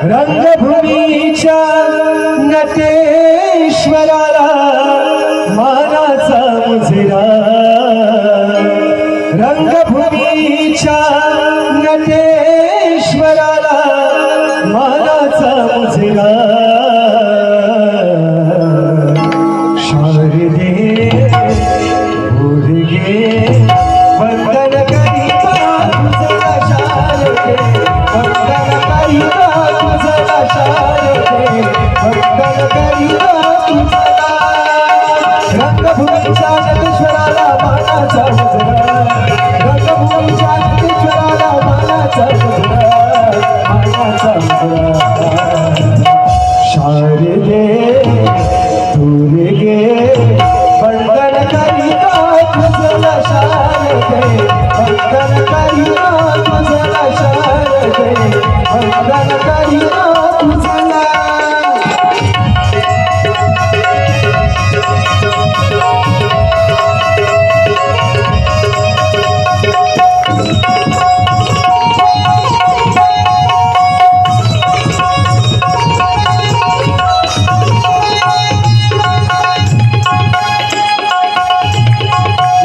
रंगभूमीच्या नटेश्वराला मानाचा मुजरा, रंगभूमीच्या नटेश्वराला मानाचा मुजरा, शारदे बोलगे वंदन करिता तुझला शारदे, वंदन करिता तुझला शारदे, वंदन करिता तुझला। रंगभूमीच्या नटेश्वराला मानाचा मुजरा, रंगभूमीच्या नटेश्वराला मानाचा मुजरा, मानाचा मुजरा। शारदे तुरगे वंदन करिता तुझला शारदे, वंदन करिता तुझला शारदे, वंदन करिता तुझला।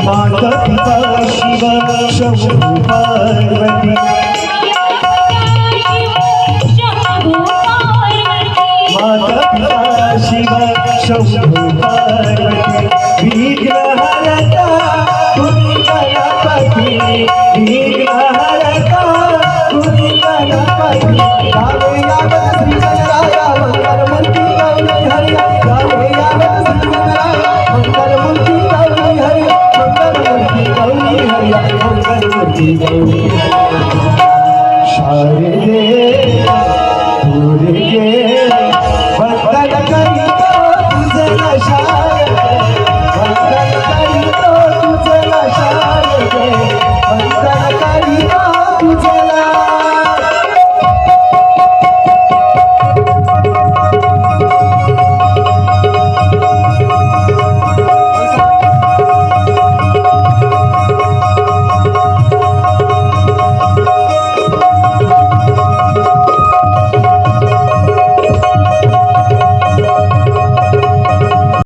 माता पिता शिव शंभू पार्वती, माता पिता शिव शंभू पार्वती, विघ्नहरता तुम्ही गणपती,